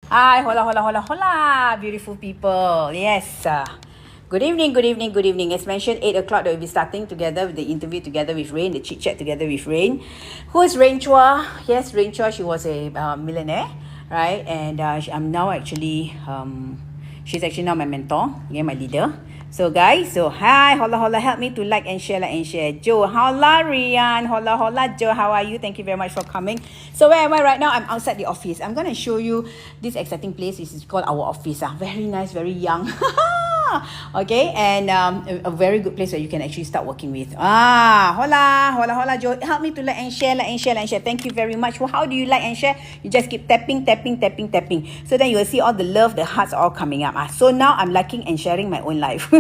Hi, hola, hola, hola, hola, beautiful people. Yes. Good evening, good evening, good evening. As mentioned, 8 o'clock, we'll be starting together with the interview together with Rayne, the chit chat together with Rayne. Who is Rayne Chua? Yes, Rayne Chua, she was a millionaire, right? And I'm now actually, she's actually now my mentor, yeah, my leader. So guys, so hi, hola, hola, help me to like and share, Joe, hola, Riyan, hola, hola, Joe, how are you? Thank you very much for coming. So where am I right now? I'm outside the office. I'm going to show you this exciting place. This is called our office. Very nice, very young. Okay, and a very good place where you can actually start working with. Hola, hola, hola, Joe. Help me to like and share, like and share, like and share. Thank you very much. Well, how do you like and share? You just keep tapping, tapping, tapping, tapping. So then you will see all the love, the hearts all coming up. So now I'm liking and sharing my own life.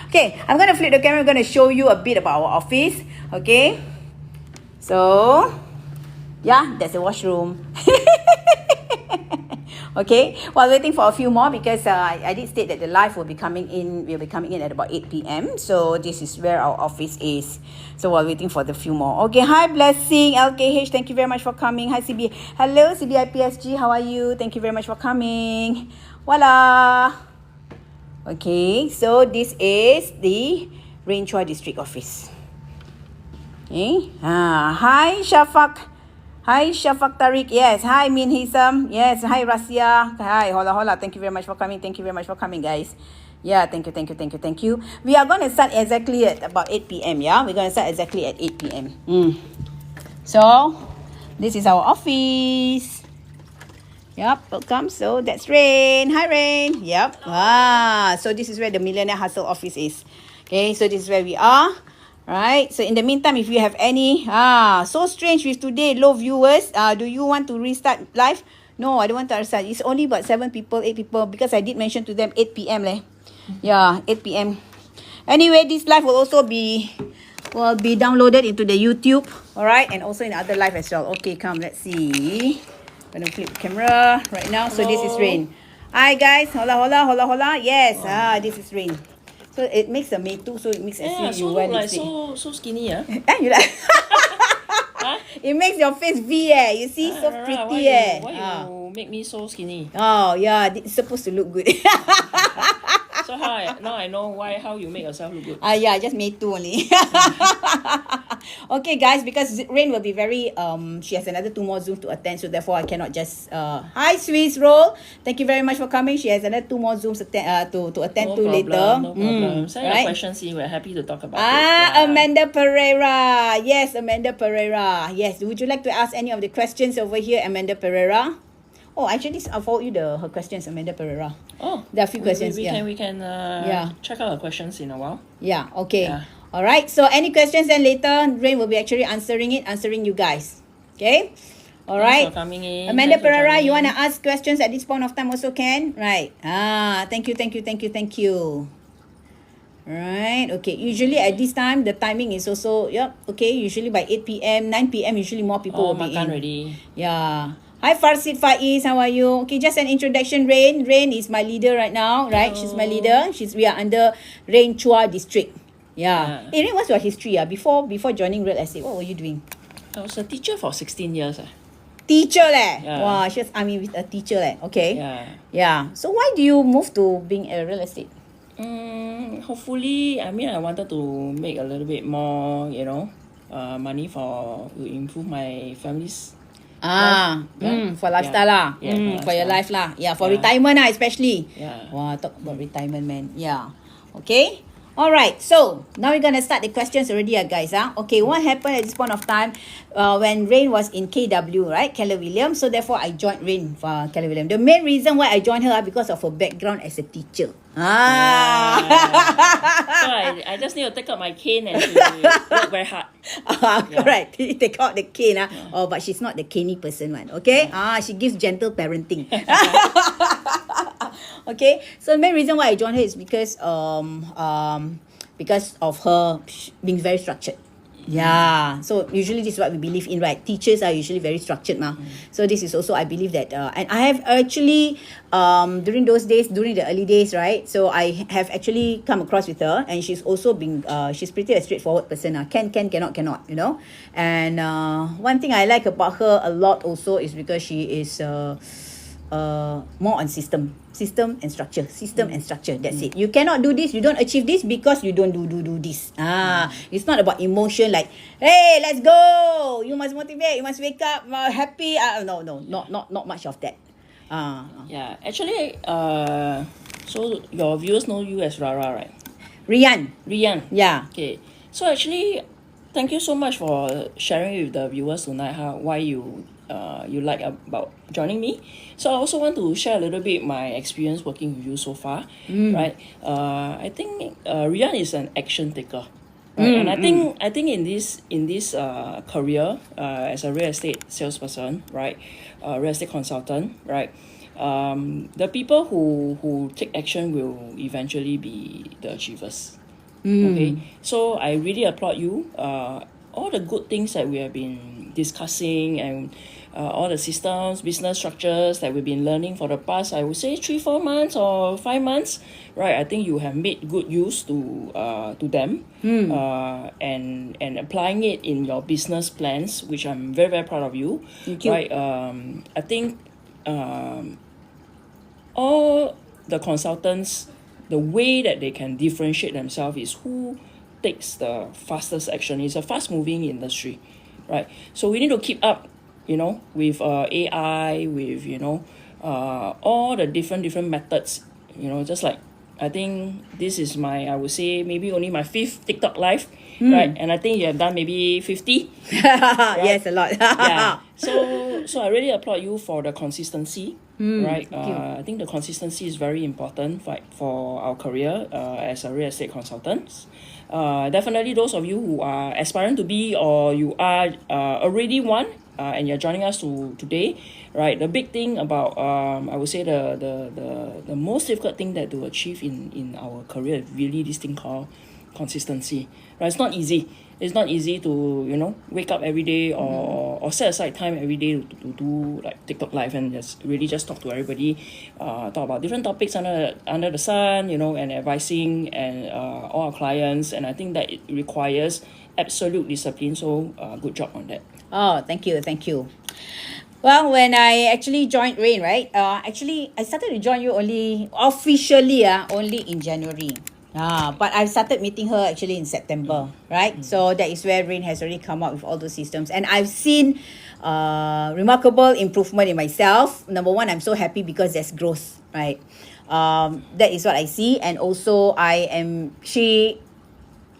Okay, I'm going to flip the camera. I'm going to show you a bit about our office. Okay, so yeah, that's the washroom. Okay, while waiting for a few more, because I did state that the live will be coming in. Will be coming in at about 8 p.m. So this is where our office is. So while waiting for the few more. Okay, hi Blessing, LKH. Thank you very much for coming. Hi CB. Hello CBIPSG. How are you? Thank you very much for coming. Voila. Okay, so this is the Rayne Chua District Office. Okay. Hi Shafak. Hi Shafak Tariq. Yes. Hi Min Hisam. Yes. Hi Rasia. Hi. Hola hola. Thank you very much for coming. Thank you very much for coming, guys. Yeah, thank you, thank you, thank you, thank you. We are going to start exactly at about 8 p.m. Yeah, we're going to start exactly at 8 p.m. So, this is our office. Yep, welcome. So, that's Rayne. Hi, Rayne. Yep. So this is where the Millionaire Hustle office is. Okay, so this is where we are. Right. So in the meantime, if you have any so strange with today low viewers, do you want to restart live? No, I don't want to restart. It's only about 7 people, 8 people, because I did mention to them 8 p.m. Yeah, 8 p.m. Anyway, this live will also be downloaded into the YouTube, all right, and also in other live as well. Okay, come, let's see. I'm gonna flip the camera right now. So this is Rayne. Hi guys, hola hola hola hola. Yes, this is Rayne. So it makes a metu, so it makes as if you wear lipstick. So skinny, yeah. You like? It makes your face V, you see, so pretty, Why you make me so skinny? Oh yeah, it's supposed to look good. So now I know how you make yourself look good. Yeah, just made two only. Okay, guys, because Rayne will be very she has another 2 more Zooms to attend, so therefore I cannot just hi Swiss Roll. Thank you very much for coming. She has another 2 more Zooms to attend to later. No problem. Send your questions in. We're happy to talk about it. Yeah. Amanda Pereira. Yes, Amanda Pereira. Yes. Would you like to ask any of the questions over here, Amanda Pereira? Oh, actually, I'll forward you her questions, Amanda Pereira. Oh, there are a few questions. We can check out her questions in a while. Yeah. Okay. Yeah. All right. So any questions, then later Rayne will be actually answering you guys. Okay. All right. Thanks for coming in. Amanda Pereira, you want to ask questions at this point of time also can? Right. Thank you. Right. Okay. Usually at this time, the timing is also, okay. Usually by 8 p.m., 9 p.m., usually more people will be in. Already. Yeah. Hi Farsid Faiz, how are you? Okay, just an introduction. Rayne is my leader right now, right? Hello. She's my leader. We are under Rayne Chua District. Yeah. Hey, Rayne, what's your history? Before joining real estate, what were you doing? I was a teacher for 16 years. Teacher Yeah. Wow, with a teacher Okay. Yeah. So why do you move to being a real estate? Hopefully, I wanted to make a little bit more, money to improve my family's for lifestyle lah. For your life lah. Yeah, for retirement especially. Yeah. Wow, talk about retirement, man. Yeah. Okay. All right. So now we're gonna start the questions already, guys. Okay. What happened at this point of time when Rayne was in KW, right? Keller Williams. So therefore, I joined Rayne for Keller Williams. The main reason why I joined her because of her background as a teacher. So I just need to take out my cane and work very hard. Correct. Take out the cane. Oh, but she's not the caney person one. Okay. She gives gentle parenting. Okay. So the main reason why I joined her is because of her being very structured. Yeah, so usually this is what we believe in, right? Teachers are usually very structured, so this is also, I believe that, and I have actually, during those days, during the early days, right? So I have actually come across with her, and she's also been, she's pretty a straightforward person. Cannot, and one thing I like about her a lot also is because she is more on system and structure. That's it. You cannot do this, you don't achieve this because you don't do this. It's not about emotion like, hey, let's go, you must motivate, you must wake up happy. No, not much of that. Yeah, actually, so your viewers know you as Rara, right? Riyan. Yeah. Okay. So actually, thank you so much for sharing with the viewers tonight why you like about joining me. So I also want to share a little bit my experience working with you so far, right? I think Riyan is an action taker. Right? And I think in this career as a real estate salesperson, right, real estate consultant, right, the people who take action will eventually be the achievers. Okay, so I really applaud you. All the good things that we have been discussing and all the systems, business structures that we've been learning for the past, I would say 3-4 months or 5 months, right? I think you have made good use to them, and applying it in your business plans, which I'm very, very proud of you. Thank you. Right? I think all the consultants, the way that they can differentiate themselves is who takes the fastest action. It's a fast-moving industry, right? So we need to keep up, with AI, with all the different methods. Just like I think this is I would say maybe only my 5th TikTok live, right? And I think you have done maybe 50. Right? Yes, a lot. Yeah. So I really applaud you for the consistency, right? I think the consistency is very important for our career as a real estate consultant. Definitely those of you who are aspiring to be, or you are already one, and you're joining us today, right? The big thing about I would say the most difficult thing that to achieve in our career is really this thing called consistency, right? It's not easy. It's not easy to wake up every day or set aside time every day to do like TikTok live and just talk to everybody, talk about different topics under the sun, and advising and all our clients. And I think that it requires absolute discipline. So good job on that. Oh, thank you. Well, when I actually joined Rayne, right? Actually, I started to join you only officially, only in January. But I started meeting her actually in September, right? So that is where Rayne has already come up with all those systems, and I've seen remarkable improvement in myself. Number one, I'm so happy because there's growth, right? That is what I see, and also she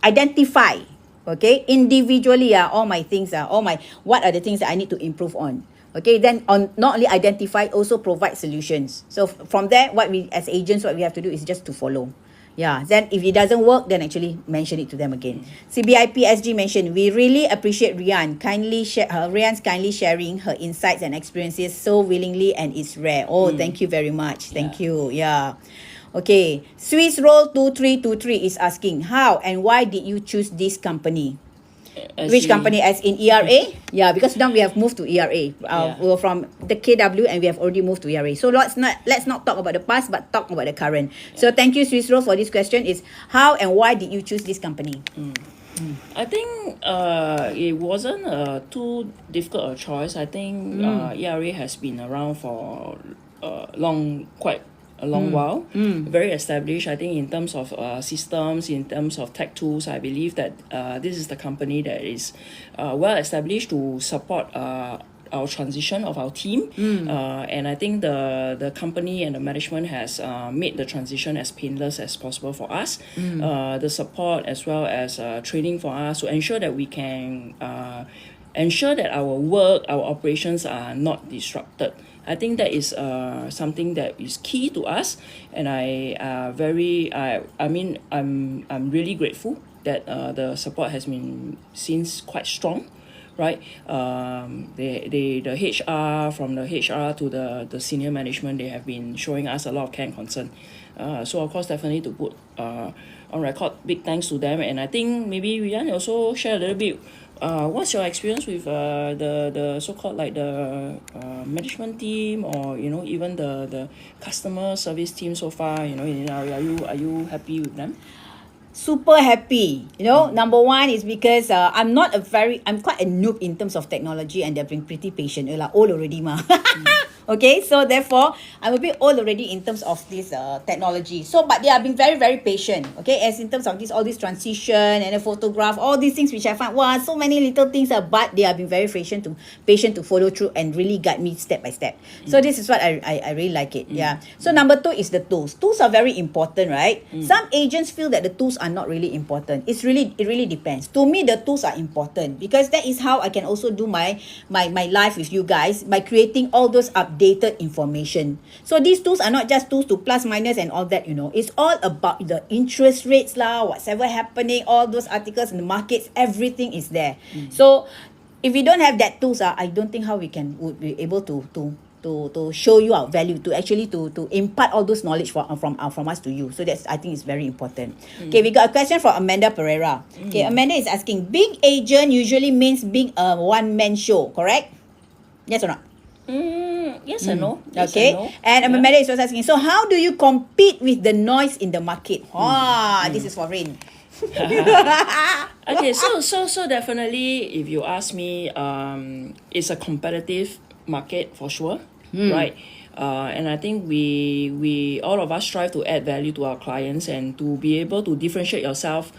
identify, okay, individually, all my things, what are the things that I need to improve on. Okay, then not only identify, also provide solutions. So from there, what we as agents, what we have to do is just to follow. Yeah, then if it doesn't work, then actually mention it to them again. CBIP SG mentioned, we really appreciate Riyan. Riyan's kindly sharing her insights and experiences so willingly, and it's rare. Oh, thank you very much. Thank you. Yeah. Okay, Swiss Roll 2323 is asking, how and why did you choose this company? Which company? As in ERA? Yeah, because now we have moved to ERA. We were from the KW and we have already moved to ERA. So let's not talk about the past, but talk about the current. So thank you, Swiss Roll, for this question. Is how and why did you choose this company? I think it wasn't too difficult a choice. I think ERA has been around for quite a long while, very established. I think in terms of systems, in terms of tech tools, I believe that this is the company that is well established to support our transition of our team, and I think the company and the management has made the transition as painless as possible for us. The support as well as training for us to ensure that we can ensure that our work, our operations are not disrupted. I think that is something that is key to us, and I'm really grateful that the support has been since quite strong, right? The HR, from the HR to the senior management, they have been showing us a lot of care and concern. So of course, definitely to put on record, big thanks to them. And I think maybe Riyan also share a little bit what's your experience with the so-called like the management team, or even the customer service team so far? In area, are you happy with them? Super happy. Number one is because I'm quite a noob in terms of technology, and they've been pretty patient. They're like old already, ma. Okay, so therefore I'm a bit old already in terms of this technology. So, but they have been very, very patient. Okay, as in terms of all this transition and a photograph, all these things which I find, wow, so many little things. But they have been very patient to follow through and really guide me step by step. So this is what I really like it. Yeah. So number two is the tools. Tools are very important, right? Some agents feel that the tools are not really important. It really depends. To me, the tools are important, because that is how I can also do my life with you guys, by creating all those updated information. So these tools are not just tools to plus minus and all that. It's all about the interest rates lah, whatever happening, all those articles in the markets, everything is there. So if we don't have that tools, I don't think how would be able to show you our value, to actually to impart all those knowledge from us to you. So that's, I think, is very important. Okay, we got a question from Amanda Pereira. Okay, Amanda is asking, being agent usually means being a one-man show, correct? Yes or not? Yes and no. Yes Okay, and no. and Amanda is also asking, so how do you compete with the noise in the market? This is for Rayne. Okay, so definitely, if you ask me, it's a competitive market for sure, right? And I think we all of us strive to add value to our clients, and to be able to differentiate yourself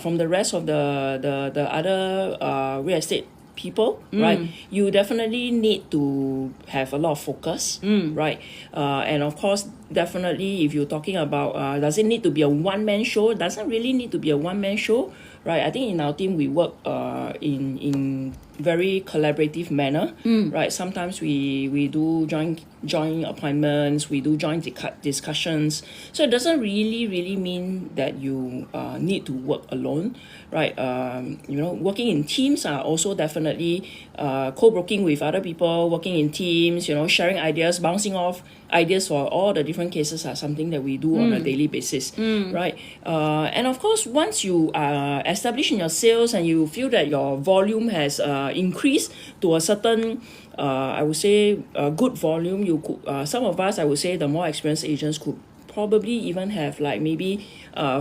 from the rest of the other real estate people, right? You definitely need to have a lot of focus, right? And of course, definitely, if you're talking about does it need to be a one-man show? Doesn't really need to be a one-man show, right? I think in our team we work in very collaborative manner, right? Sometimes we do joint appointments, we do joint discussions. So it doesn't really mean that you need to work alone, right? Working in teams are also definitely co-broking with other people, working in teams, sharing ideas, bouncing off ideas for all the different cases are something that we do on a daily basis, right? And of course, once you are established in your sales and you feel that your volume has increased to a certain I would say a good volume, you could some of us, I would say the more experienced agents, could probably even have like maybe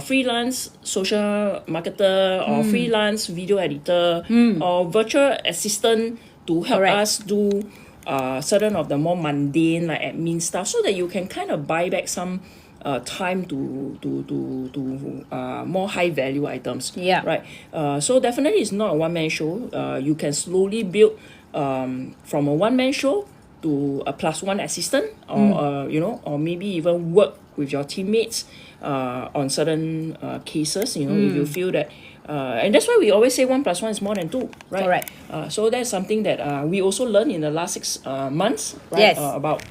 freelance social marketer, or freelance video editor, or virtual assistant to help us do certain of the more mundane like admin stuff, so that you can kind of buy back some time to more high value items. Yeah. Right. So definitely it's not a one-man show. You can slowly build from a one-man show to a +1 assistant, or or maybe even work with your teammates on certain cases. If you feel that. And that's why we always say 1 + 1 is more than 2, right? Correct. So that's something that we also learned in the last 6 months, right? Yes. About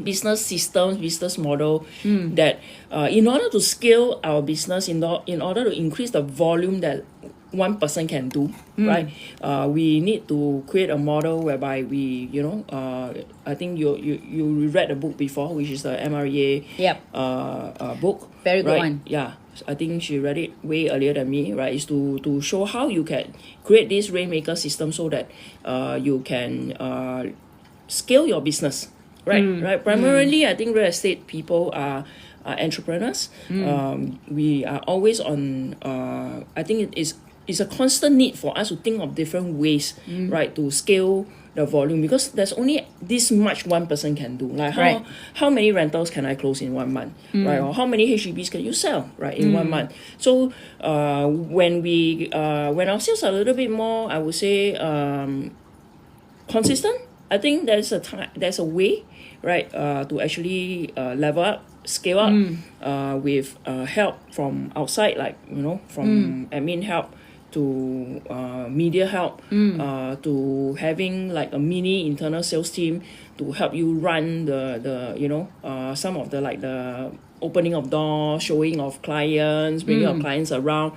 business systems, business model, that in order to scale our business, in order to increase the volume that one person can do, right? We need to create a model whereby we, I think you read the book before, which is the MREA book. Very good right? one. Yeah. I think she read it way earlier than me, right? Is to show how you can create this rainmaker system so that you can scale your business, right? Right. Primarily, I think real estate people are entrepreneurs. We are always on. I think it's a constant need for us to think of different ways, right, to scale the volume, because there's only this much one person can do. Like how many rentals can I close in 1 month, right? Or how many HDBs can you sell, right, in 1 month? So when our sales are a little bit more, I would say, consistent, I think there's a way, right, to actually level up, scale up, with help from outside, like from admin help, to media help, to having like a mini internal sales team to help you run the some of the like the opening of doors, showing of clients, bringing your clients around.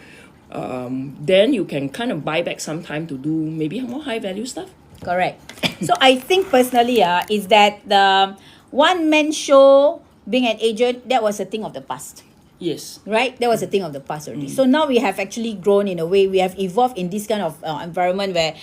Then you can kind of buy back some time to do maybe more high value stuff. Correct. So I think personally, is that the one-man show, being an agent, that was a thing of the past. Yes. Right, that was a thing of the past already. So now we have actually grown in a way, we have evolved in this kind of environment where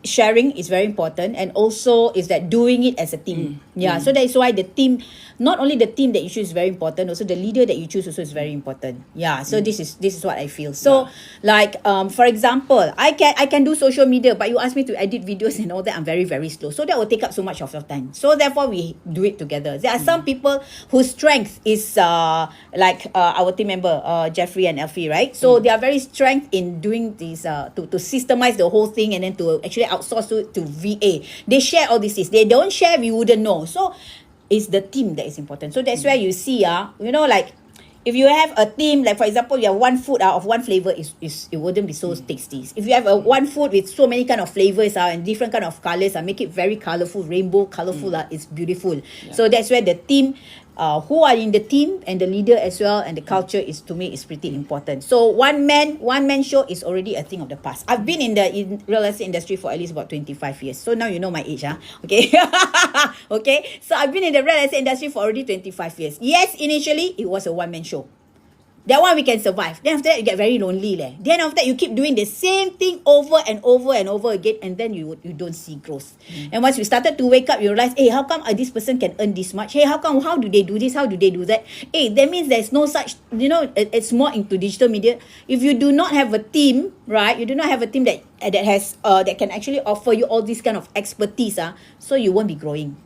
sharing is very important, and also is that doing it as a team. So that is why the team, not only the team that you choose is very important, also the leader that you choose also is very important. So this is what I feel. So like for example, I can do social media, but you ask me to edit videos and all that, I'm very, very slow, so that will take up so much of your time. So therefore we do it together. There are some people whose strength is like our team member Jeffrey and Elfie, right? So they are very strength in doing these to systemize the whole thing, and then to actually outsource to VA. They share all these things. They don't share, we wouldn't know. So it's the team that is important. So that's where you see you know, like if you have a team, like for example, you have one food of one flavor, is it wouldn't be so tasty. If you have a one food with so many kind of flavors and different kind of colors, make it very colorful, rainbow colorful, it's beautiful. So that's where the team, who are in the team, and the leader as well, and the culture is, to me, is pretty important. So one man show is already a thing of the past. I've been in the real estate industry for at least about 25 years. So now you know my age, okay? Okay, so I've been in the real estate industry for already 25 years. Yes, initially it was a one man show. That one we can survive. Then after that, you get very lonely. Then after that, you keep doing the same thing over and over and over again, and then you don't see growth. And once you started to wake up, you realize, hey, how come this person can earn this much? Hey, how do they do this? How do they do that? Hey, that means there's no such, you know, it's more into digital media. If you do not have a team, right? You do not have a team that has that can actually offer you all this kind of expertise, so you won't be growing.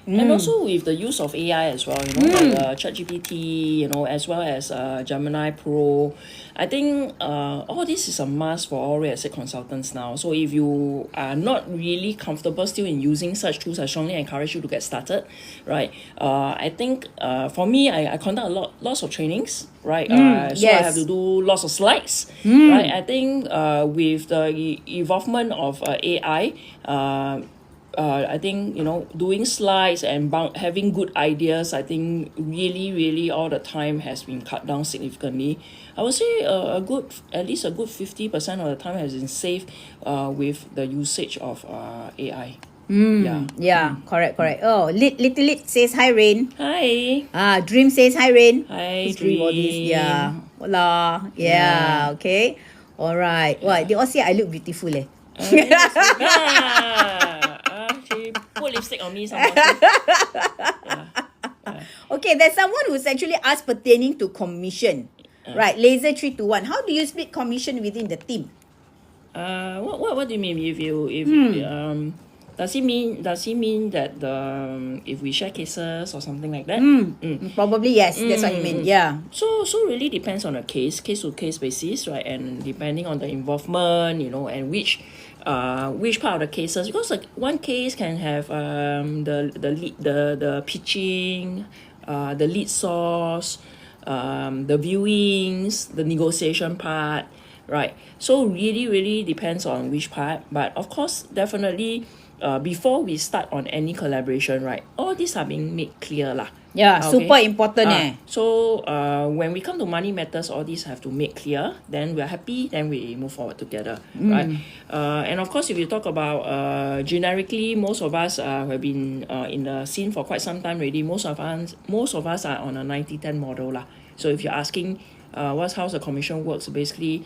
And also with the use of AI as well, you know, like ChatGPT, you know, as well as Gemini Pro. I think all this is a must for all real estate consultants now. So if you are not really comfortable still in using such tools, I strongly encourage you to get started, right? I think for me, I conduct lots of trainings, right? So I have to do lots of slides, right? I think with the involvement of AI, I think, you know, doing slides and having good ideas, I think really all the time has been cut down significantly. I would say at least a good 50% of the time has been saved with the usage of AI. Correct. Oh, Little Lit says hi, Rayne. Hi. Dream says hi, Rayne. Hi, Dream. All this. Hola. Okay. All right. Well, they all say I look beautiful, She put lipstick on me somehow. Okay, there's someone who's actually asked pertaining to commission. Right, Laser 321. How do you split commission within the team? What do you mean? Does he mean that if we share cases or something like that? Probably yes. That's what you mean. Yeah. So really depends on a case to case basis, right? And depending on the involvement, you know, and which part of the cases, because like one case can have the pitching, the lead source, the viewings, the negotiation part, right? So really depends on which part. But of course, definitely, before we start on any collaboration, right, all these are being made clear lah. Super important. So when we come to money matters, all these have to make clear. Then we are happy. Then we move forward together, right? And of course, if you talk about generically, most of us have been in the scene for quite some time already. Most of us are on a 90-10 model lah. So if you're asking how's the commission works, basically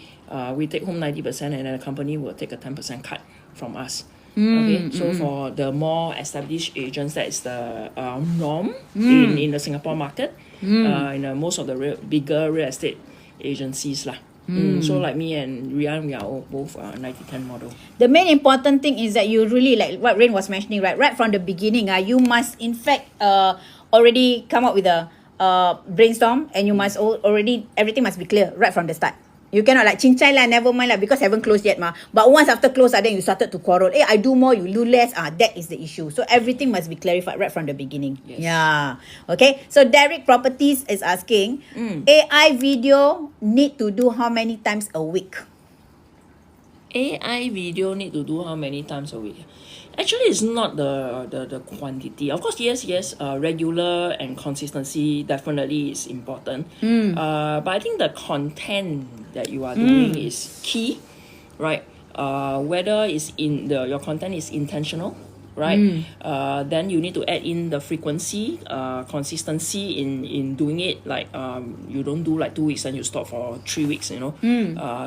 we take home 90%, and then the company will take a 10% cut from us. Okay, so for the more established agents, that is the norm in the Singapore market, in most of the bigger real estate agencies lah. So like me and Riyan, we are all both 90-10 model. The main important thing is that you really, like what Rayne was mentioning, right from the beginning, you must in fact already come up with a brainstorm, and you must already, everything must be clear right from the start. You cannot like cincai lah, never mind lah, because haven't closed yet But once after close, then you started to quarrel. Hey, I do more, you do less. That is the issue. So everything must be clarified right from the beginning. Yes. Yeah. Okay. So Derek Properties is asking, AI video need to do how many times a week? AI video need to do how many times a week? Actually, it's not the quantity. Of course, yes, regular and consistency definitely is important. But I think the content that you are doing is key, right? Whether it's your content is intentional, right? Then you need to add in the frequency, consistency in doing it. Like you don't do like 2 weeks and you stop for 3 weeks, you know.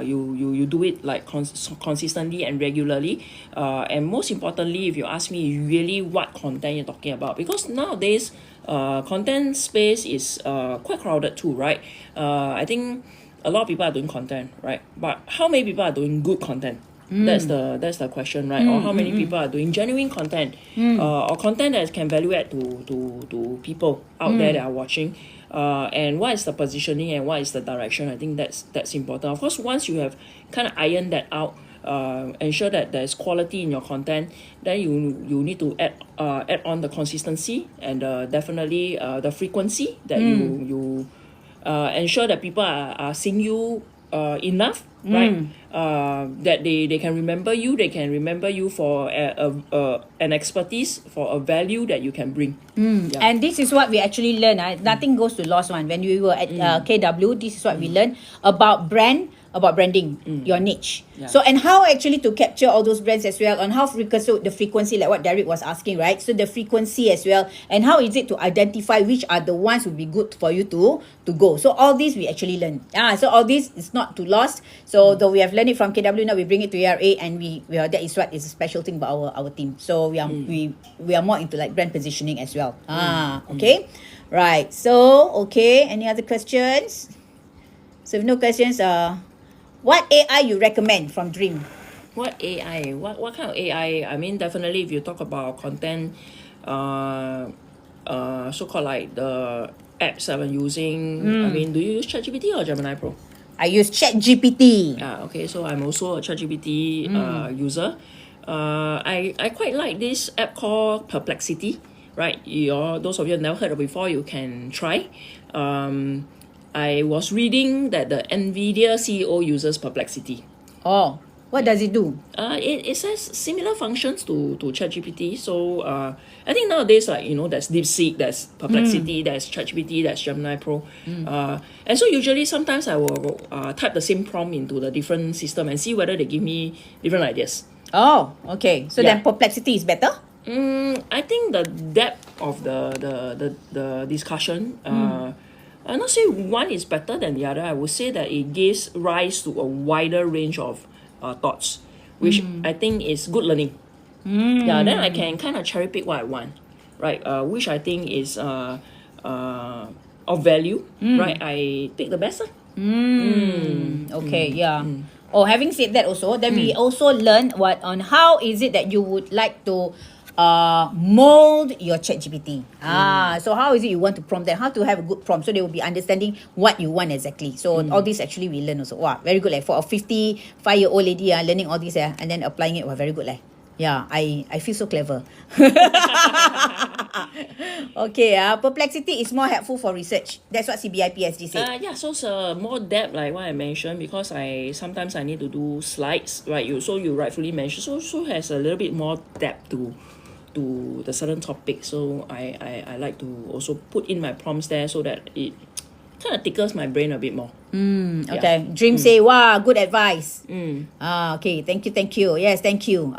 You do it like consistently and regularly. And most importantly, if you ask me, really what content you're talking about, because nowadays content space is quite crowded too, right? I think a lot of people are doing content, right? But how many people are doing good content? That's the question, right? Or how many people are doing genuine content, or content that can value add to people out there that are watching, and what is the positioning and what is the direction? I think that's important. Of course, once you have kind of ironed that out, ensure that there's quality in your content, then you need to add on the consistency and definitely the frequency that you ensure that people are seeing you enough, right? That they can remember you. They can remember you for an expertise, for a value that you can bring. And this is what we actually learn. Nothing goes to lost one. When we were at KW, this is what we learned about branding, your niche. So, and how actually to capture all those brands as well, on how so the frequency, like what Derek was asking, right? So the frequency as well, and how is it to identify which are the ones would be good for you to go. So all these we actually learn. So all this is not too lost. So though we have learned it from KW, now we bring it to ERA, and we that is what is a special thing about our team. So we are more into like brand positioning as well. Okay, right. So okay, any other questions? So if no questions, what AI you recommend from Dream? What AI? What kind of AI? I mean, definitely if you talk about content, so-called like the apps that I'm using. I mean, do you use ChatGPT or Gemini Pro? I use ChatGPT. Okay, so I'm also a ChatGPT user. I quite like this app called Perplexity, right? Those of you have never heard of before, you can try. I was reading that the NVIDIA CEO uses Perplexity. Oh, what does it do? It has similar functions to ChatGPT. So I think nowadays, like, there's DeepSeek, there's Perplexity, there's ChatGPT, there's Gemini Pro. And so usually sometimes I will type the same prompt into the different system and see whether they give me different ideas. Oh, okay. So then Perplexity is better? I think the depth of the discussion, I'm not say one is better than the other. I would say that it gives rise to a wider range of thoughts, which I think is good learning. Then I can kind of cherry pick what I want, right? Which I think is of value, right? I pick the best. Okay, Oh, having said that also, then we also learn on how is it that you would like to mold your ChatGPT. So how is it you want to prompt them? How to have a good prompt so they will be understanding what you want exactly. So all this actually we learn also. Wow, very good. Like for a 55-year-old lady, learning all this and then applying it, very good. I feel so clever. Okay, Perplexity is more helpful for research. That's what CBIPSG said. So it's more depth, like what I mentioned, because sometimes I need to do slides, right? You rightfully mentioned, so has a little bit more depth to the certain topic. So I like to also put in my prompts there so that it kind of tickles my brain a bit more. Okay. Dream say, wow, good advice. Okay, thank you. Yes, thank you.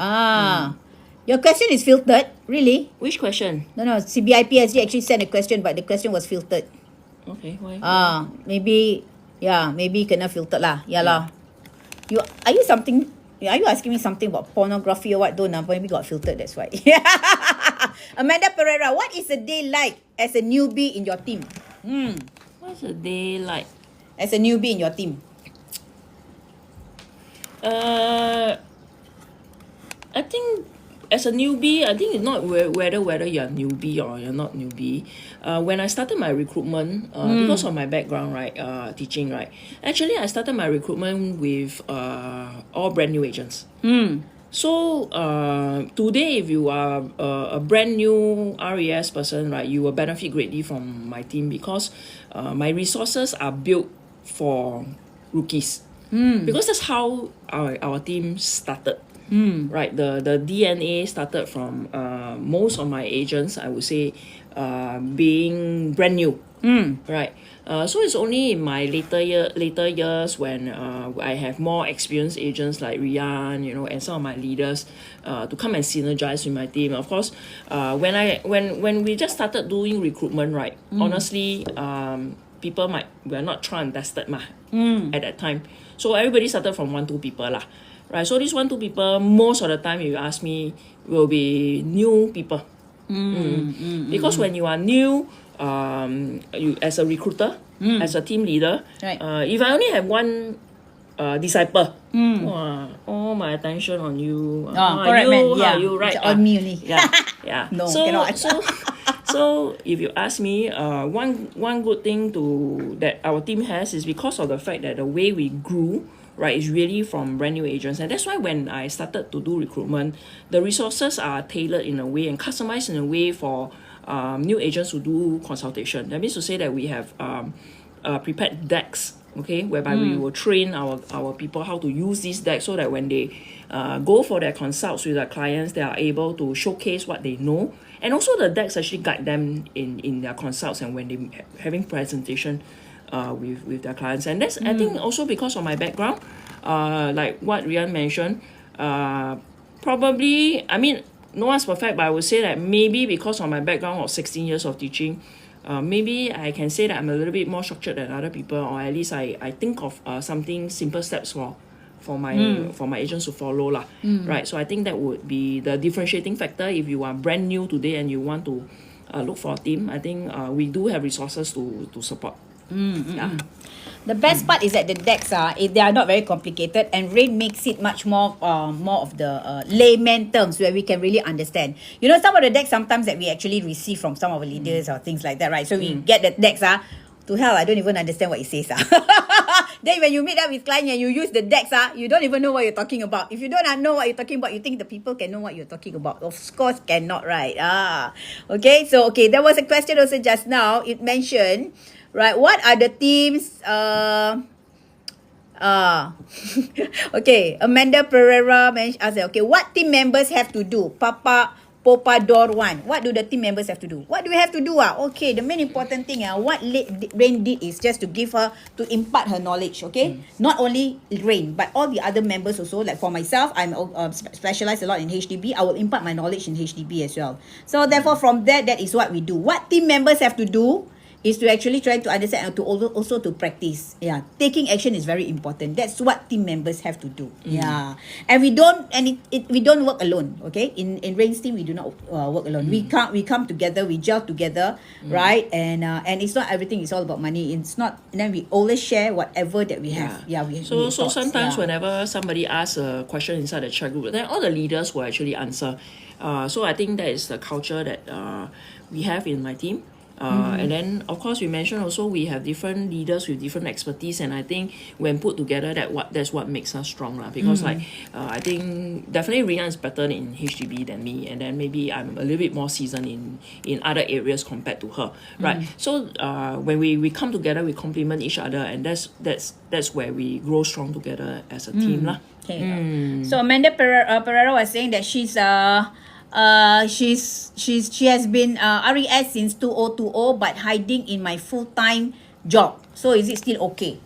Your question is filtered, really? Which question? No, CBIPSG actually sent a question, but the question was filtered. Okay, why? Maybe kena filtered lah. Lah. Are you asking me something about pornography or what? Don't know, maybe got filtered, that's why. Amanda Pereira, what is a day like as a newbie in your team? What's a day like? As a newbie in your team? I think as a newbie, I think it's not whether you're newbie or you're not newbie. When I started my recruitment, because of my background, right, teaching, right, actually I started my recruitment with all brand new agents. So today, if you are a brand new RES person, right, you will benefit greatly from my team because my resources are built for rookies. Because that's how our team started. right? The DNA started from most of my agents, I would say, being brand new, right? So it's only in my later years when I have more experienced agents like Riyan, and some of my leaders to come and synergize with my team. Of course, when we just started doing recruitment, right? Honestly, people were not tried and tested at that time. So everybody started from 1-2 people lah. Right, so these 1-2 people, most of the time, if you ask me, will be new people. Because when you are new, you as a recruiter, as a team leader, Right. If I only have one disciple, all my attention on you. Correct, man. Yeah, you right? it's on me only. Yeah. No, so, cannot. so if you ask me, one good thing that our team has is because of the fact that the way we grew, right, is really from brand new agents. And that's why when I started to do recruitment, the resources are tailored in a way and customized in a way for new agents who do consultation. That means to say that we have prepared decks, okay, whereby we will train our people how to use these decks so that when they go for their consults with their clients, they are able to showcase what they know. And also the decks actually guide them in their consults and when they having presentation with their clients. And that's I think also because of my background, like what Riyan mentioned, probably, I mean, no one's perfect, but I would say that maybe because of my background of 16 years of teaching, maybe I can say that I'm a little bit more structured than other people, or at least I think of something simple steps for my agents to follow lah. Right, so I think that would be the differentiating factor. If you are brand new today and you want to look for a team, I think we do have resources to support. Yeah. The best part is that the decks they are not very complicated, and Rayne makes it much more of the layman terms where we can really understand. Some of the decks sometimes that we actually receive from some of our leaders or things like that, right? So we get the decks to hell, I don't even understand what it says. Then when you meet up with client and you use the decks, you don't even know what you're talking about. If you don't know what you're talking about, you think the people can know what you're talking about. Of course cannot, right? Okay, so there was a question also just now. It mentioned, right, what are the teams okay, Amanda Pereira asked, okay, what team members have to do? Popador 1. What do the team members have to do? What do we have to do? Okay, the main important thing, what Rayne did is just to to impart her knowledge, okay? Not only Rayne, but all the other members also. Like for myself, I'm specialized a lot in HDB. I will impart my knowledge in HDB as well. So therefore, from that is what we do. What team members have to do is to actually try to understand and to also to practice. Yeah, taking action is very important. That's what team members have to do. Yeah, and we don't work alone. Okay, in Rayne's team we do not work alone. We come together, we gel together, right? And it's not everything is all about money. It's not. And then we always share whatever that we have. Yeah, So sometimes whenever somebody asks a question inside the chat group, then all the leaders will actually answer. So I think that is the culture that we have in my team. And then of course we mentioned also we have different leaders with different expertise, and I think when put together that's what makes us strong lah. Because I think definitely Riyan is better in HDB than me, and then maybe I'm a little bit more seasoned in other areas compared to her, right? So when we come together, we complement each other, and that's where we grow strong together as a team lah. Okay. So Amanda Pereira was saying that she has been RES since 2020 but hiding in my full-time job. So is it still okay?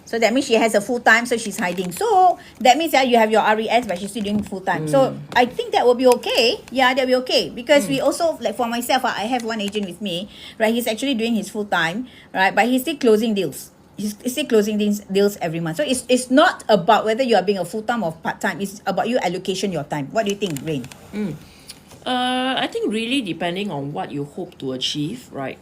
So that means she has a full-time, so she's hiding. So that means you have your RES but she's still doing full-time. So I think that will be okay. Yeah, that will be okay. Because we also, like for myself, I have one agent with me, right? He's actually doing his full-time, right? But he's still closing deals. He's still closing deals every month. So it's not about whether you are being a full-time or part-time. It's about you allocation your time. What do you think, Rayne? I think really depending on what you hope to achieve, right?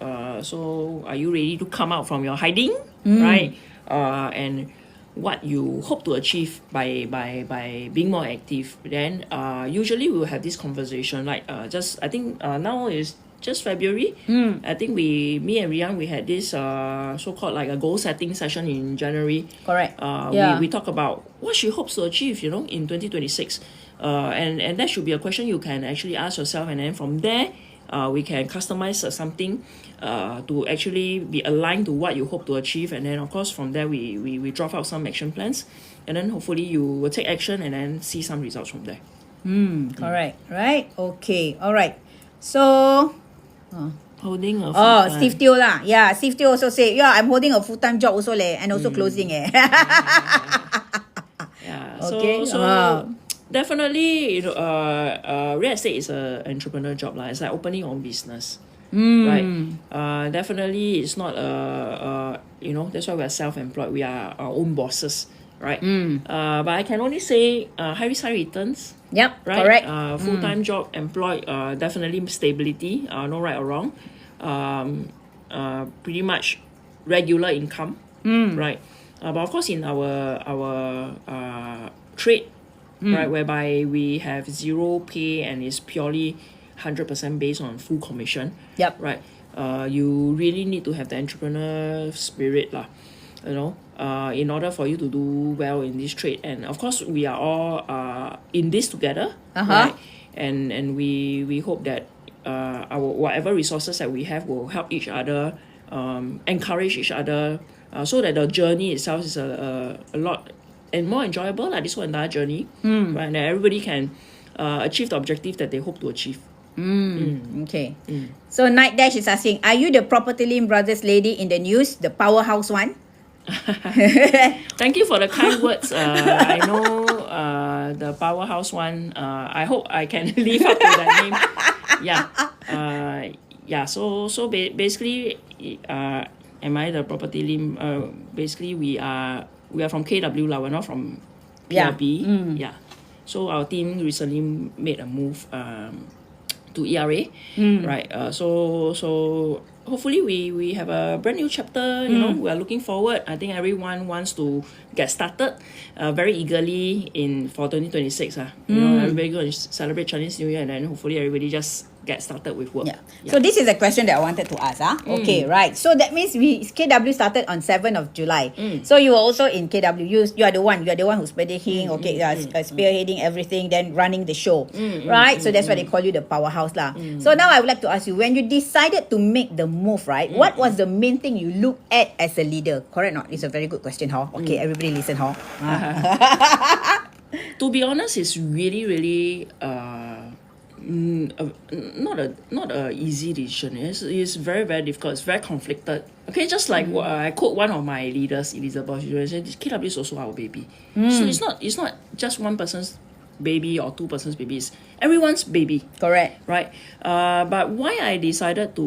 So are you ready to come out from your hiding, right? And what you hope to achieve by being more active, then usually we will have this conversation. Like I think now is just February. I think me and Riyan, we had this so-called like a goal setting session in January. Correct. We talk about what she hopes to achieve, in 2026. And that should be a question you can actually ask yourself, and then from there we can customize something to actually be aligned to what you hope to achieve, and then of course from there we draft out some action plans, and then hopefully you will take action and then see some results from there. Correct. Right? Okay. All right. So, Holding a Steve Teo lah. Yeah, Steve Teo also say, yeah, I'm holding a full-time job also leh, and also closing eh. Yeah. Okay. So definitely, real estate is a entrepreneur job lah. It's like opening your own business, right? Definitely, it's not that's why we are self-employed. We are our own bosses, right? But I can only say high risk, high returns. Yep. Right. Correct. Full-time job, employed. Definitely stability. No right or wrong. Pretty much regular income. Right. But of course, in our trade, right, whereby we have zero pay and it's purely 100% based on full commission. Yep. Right. You really need to have the entrepreneur spirit lah. In order for you to do well in this trade. And of course, we are all in this together, right? And we hope that our whatever resources that we have will help each other, encourage each other, so that the journey itself is a lot and more enjoyable. Like this whole entire journey, right? And everybody can achieve the objective that they hope to achieve. Okay. So Night Dash is asking, are you the Property Lim Brothers lady in the news, the powerhouse one? Thank you for the kind words. I know the powerhouse one. I hope I can live up to that name. Yeah. So basically, am I the Property Lim? Basically, we are from KW lah. We're not from PRB. Yeah. So our team recently made a move to ERA, right? So hopefully we have a brand new chapter. We are looking forward. I think everyone wants to get started very eagerly for 2026. Everybody going to celebrate Chinese New Year, and then hopefully everybody just get started with work. Yeah. So this is a question that I wanted to ask. Okay, right. So that means KW started on 7th of July. So you were also in KW. You are the one who's spearheading, spearheading everything, then running the show. Right? So that's why they call you the powerhouse lah. So now I would like to ask you, when you decided to make the move, right? What was the main thing you look at as a leader? Correct or not? It's a very good question, Okay, everybody listen, To be honest, it's really not a easy decision. It's very difficult. It's very conflicted. Okay, just like I quote one of my leaders, Elizabeth. She said, "KW is also our baby." So it's not just one person's baby or two person's baby. It's everyone's baby. Correct. Right. But why I decided to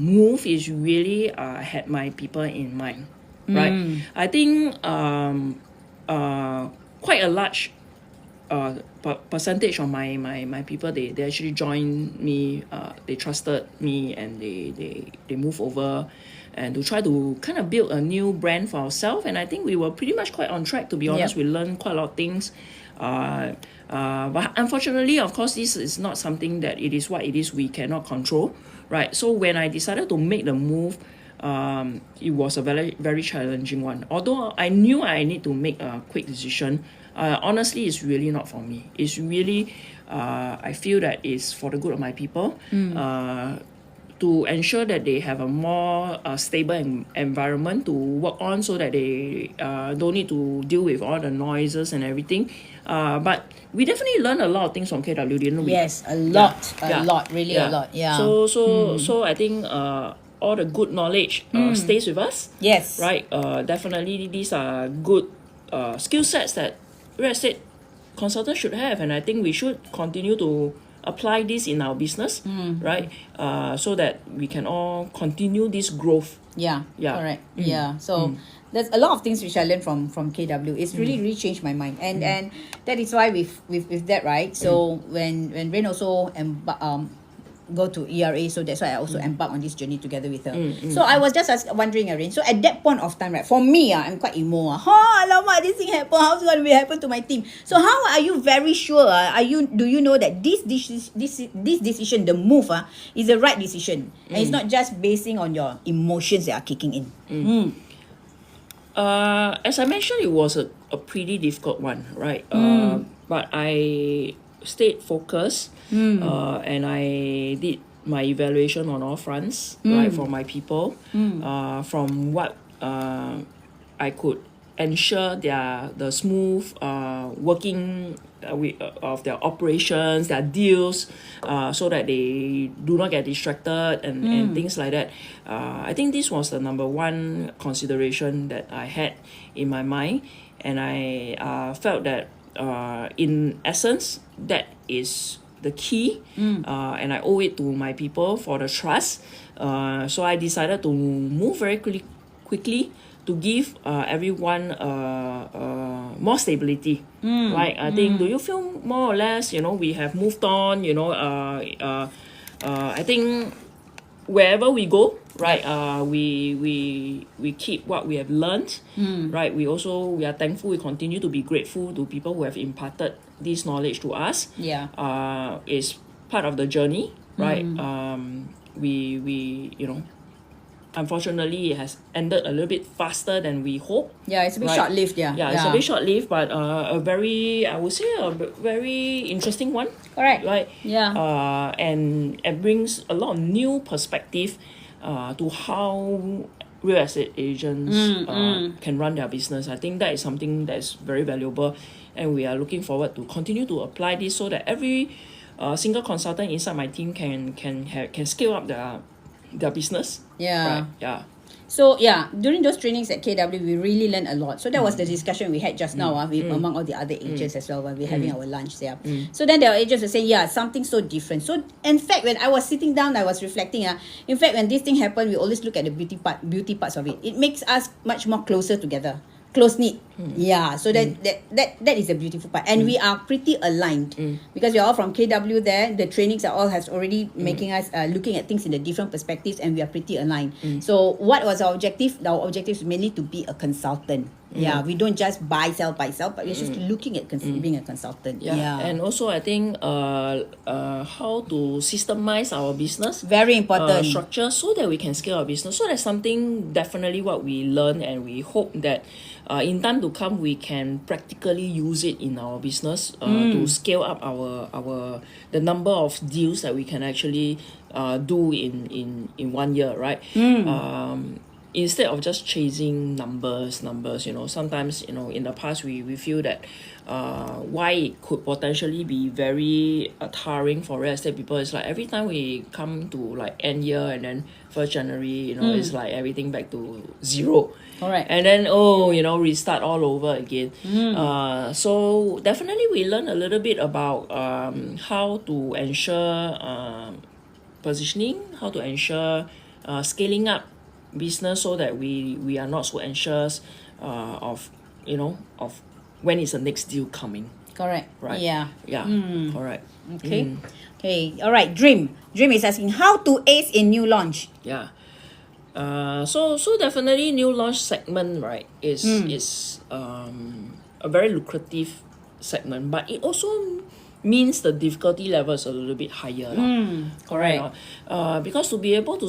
move is really had my people in mind. Right. I think quite a large percentage of my people, they actually joined me, they trusted me, and they move over and to try to kind of build a new brand for ourselves. And I think we were pretty much quite on track, to be honest. We learned quite a lot of things, but unfortunately, of course, this is not something that it is what it is we cannot control, right? So when I decided to make the move, it was a very challenging one. Although I knew I need to make a quick decision, honestly, it's really not for me. It's really, I feel that it's for the good of my people, to ensure that they have a more stable environment to work on, so that they don't need to deal with all the noises and everything. But we definitely learned a lot of things from KW, didn't we? Yes, a lot, a lot. Yeah. So I think all the good knowledge stays with us. Yes. Right. Definitely, these are good skill sets that real estate consultants should have, and I think we should continue to apply this in our business, right? So that we can all continue this growth. Yeah. Correct. Yeah. So there's a lot of things which I learned from KW. It's really changed my mind, and that is why with that, right? So when Rayne also go to ERA, so that's why I also embark on this journey together with her. So I was just wondering, Rayne, so at that point of time, right, for me, I'm quite emo. Alamak, this thing happen, how's it going to happen to my team? So how are you very sure, do you know that this decision, the move, is the right decision, and it's not just basing on your emotions that are kicking in? As I mentioned, it was a pretty difficult one, right? But I stayed focused, and I did my evaluation on all fronts, right, for my people, from what I could ensure the smooth working of their operations, their deals, so that they do not get distracted and things like that. I think this was the number one consideration that I had in my mind, and I felt that in essence that is the key, and I owe it to my people for the trust. So I decided to move very quickly to give everyone more stability, right? I think, do you feel more or less, we have moved on, I think wherever we go, right, we keep what we have learned, right? We are thankful, we continue to be grateful to people who have imparted this knowledge to us. Is part of the journey, right? We unfortunately it has ended a little bit faster than we hoped. It's a bit right? short-lived. It's a bit short-lived, but a very, I would say, a very interesting one. Correct. Right. And it brings a lot of new perspective to how real estate agents can run their business. I think that is something that is very valuable, and we are looking forward to continue to apply this so that every single consultant inside my team can scale up their business. Right. So during those trainings at KW, we really learned a lot. So that was the discussion we had just now among all the other agents as well when we were having our lunch there. So then the agents were saying, something so different. So in fact, when I was sitting down, I was reflecting. In fact, when this thing happened, we always look at the beauty parts of it. It makes us much more closer together. Close knit. So that is a beautiful part, and we are pretty aligned because we are all from KW there. The trainings are all has already making us looking at things in the different perspectives, and we are pretty aligned. So what was our objective? Our objective is mainly to be a consultant. We don't just buy sell, but we're just looking at being a consultant. And also I think how to systemize our business, very important, structure, so that we can scale our business. So that's something definitely what we learn, and we hope that in time to come we can practically use it in our business to scale up the number of deals that we can actually do in 1 year, right? Instead of just chasing numbers, sometimes, in the past we feel that why it could potentially be very tiring for real estate people is like every time we come to like end year and then 1st January, it's like everything back to zero. Alright. And then restart all over again. So definitely we learn a little bit about how to ensure positioning, how to ensure scaling up business so that we are not so anxious of when is the next deal coming. Correct. Right. Correct. Okay. All right. Dream is asking how to ace in new launch. So definitely new launch segment, right, is a very lucrative segment, but it also means the difficulty level is a little bit higher. Correct. Because to be able to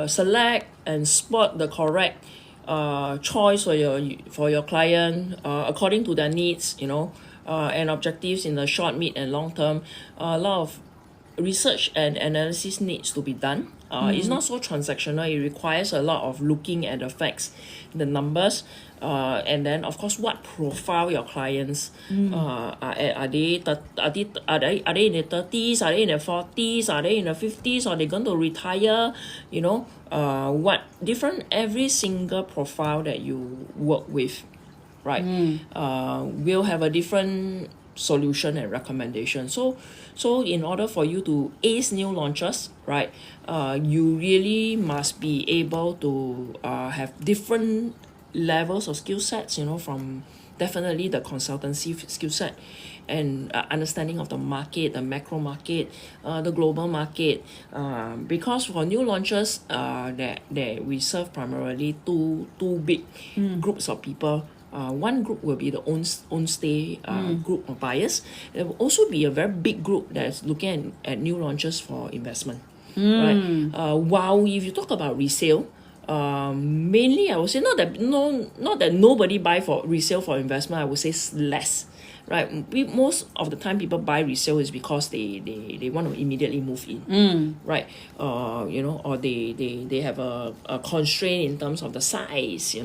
select and spot the correct choice for your client according to their needs, and objectives in the short, mid, and long term, a lot of research and analysis needs to be done. It's not so transactional. It requires a lot of looking at the facts, the numbers, and then of course what profile your clients are they in their 30s, are they in their 40s, are they in their 50s, are they going to retire, what different every single profile that you work with, right, will have a different solution and recommendation. So in order for you to ace new launches, right, you really must be able to have different levels of skill sets, from definitely the consultancy skill set and understanding of the market, the macro market, the global market, because for new launches that we serve primarily two big groups of people. One group will be the own stay group of buyers. There will also be a very big group that's looking at new launches for investment. Right. While if you talk about resale, mainly I would say not that nobody buy for resale for investment. I would say less, right? Most of the time people buy resale is because they want to immediately move in, right? Or they have a constraint in terms of the size,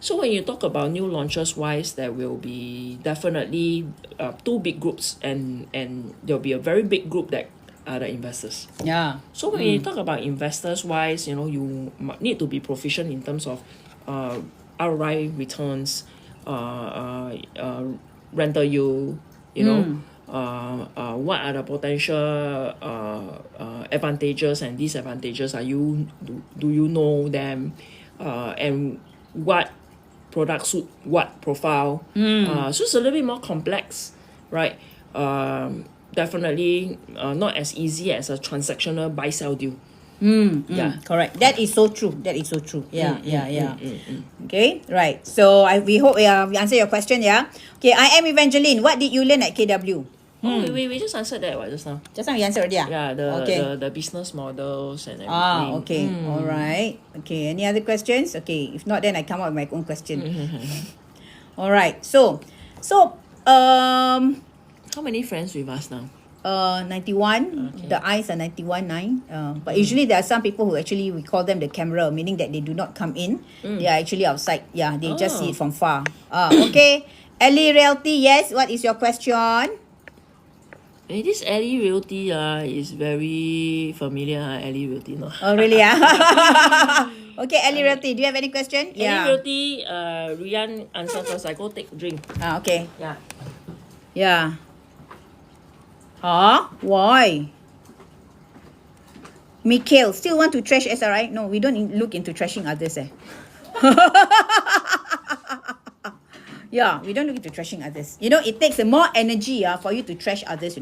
so when you talk about new launches wise, there will be definitely two big groups, and there'll be a very big group that are the investors. Yeah. So when you talk about investors wise, you need to be proficient in terms of ROI returns, rental yield, what are the potential advantages and disadvantages do you know them, and what products suit what profile. So it's a little bit more complex, right? Definitely not as easy as a transactional buy sell deal. Yeah, correct. That is so true. Yeah. Okay, right. So we hope we answer your question. Yeah. Okay, I am Evangeline. What did you learn at KW? Oh, we just answered that just now. Just now you answered already. Yeah, the business models and everything. Okay. All right. Okay. Any other questions? Okay. If not, then I come up with my own question. All right. So how many friends with us now? 91. Okay. The eyes are 91.9. But usually there are some people who actually, we call them the camera, meaning that they do not come in. They are actually outside. Yeah, they just see it from far. Okay. Ellie Realty, yes. What is your question? This Ellie Realty is very familiar. Ellie Realty, no. Oh, really? Okay, Ellie Realty, do you have any question? Ellie Realty, Riyan answer first. I go take a drink. Okay. Yeah. Yeah. Huh? Why? Mikhail, still want to trash SRI? No, we don't look into trashing others. Yeah, we don't look into trashing others. It takes more energy for you to trash others,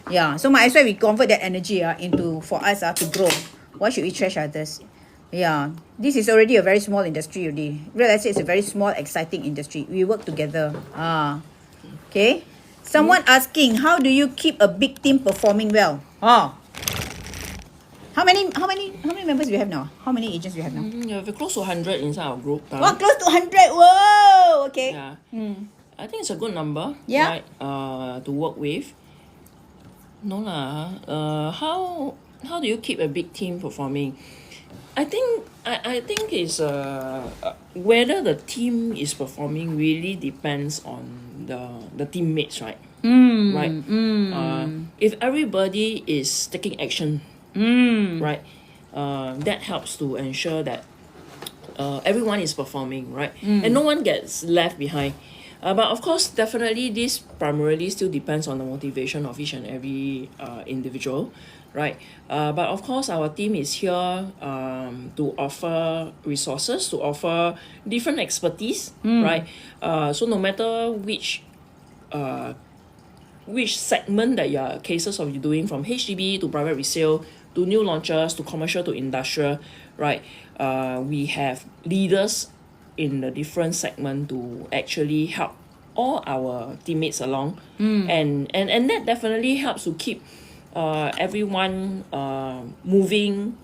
Yeah, so might as well we convert that energy into for us to grow. Why should we trash others? Yeah, this is already a very small industry already. Real estate is a very small, exciting industry. We work together. Okay. Someone asking, how do you keep a big team performing well? How many members do you have now? How many agents do you have now? We're close to 100 inside our group. Close to 100. Whoa. Okay. Yeah. I think it's a good number. Yeah. Right, to work with. No lah. How do you keep a big team performing? I think it's whether the team is performing really depends on the teammates, right? Right. If everybody is taking action, right, that helps to ensure that everyone is performing, right, and no one gets left behind. But of course, definitely this primarily still depends on the motivation of each and every individual, right? But of course, our team is here to offer resources, to offer different expertise, right? So no matter which segment that your cases of you doing, from HDB to private resale to new launches to commercial to industrial, right? We have leaders in the different segment to actually help all our teammates along, and that definitely helps to keep everyone moving.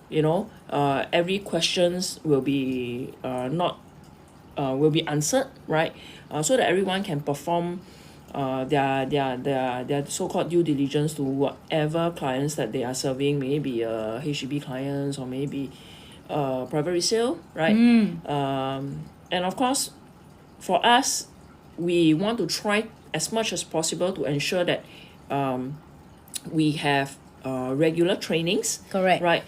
Every questions will be will be answered, right? So that everyone can perform their so-called due diligence to whatever clients that they are serving, maybe HDB clients or maybe private resale, right? And of course, for us, we want to try as much as possible to ensure that we have regular trainings. Correct. Right.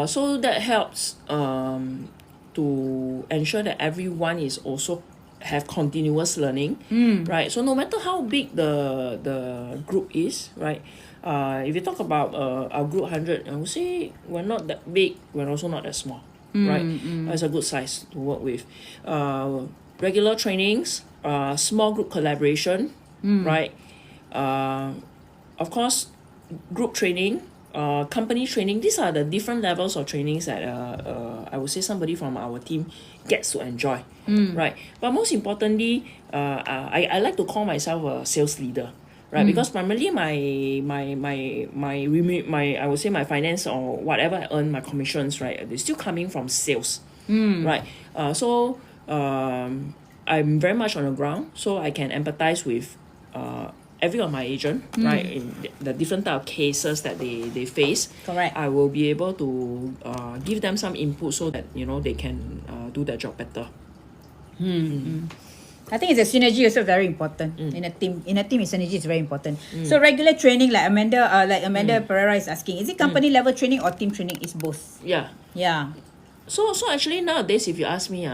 So that helps to ensure that everyone is also have continuous learning. Right. So no matter how big the group is, right? If you talk about our group 100, I would say we're not that big, we're also not that small. Right. It's a good size to work with. Regular trainings, small group collaboration, right? Of course, group training, company training. These are the different levels of trainings that I would say somebody from our team gets to enjoy, right? But most importantly, I like to call myself a sales leader, right? Because primarily my I would say my finance or whatever I earn, my commissions, right, they're still coming from sales, right? So I'm very much on the ground, so I can empathize with every of my agent, right, in the different type of cases that they face. Correct. I will be able to give them some input so that they can do their job better. I think it's a synergy also very important in a team. In a team, synergy is very important. So regular training, like Amanda Pereira is asking, is it company level training or team training? It's both. Yeah. Yeah. So actually nowadays, if you ask me,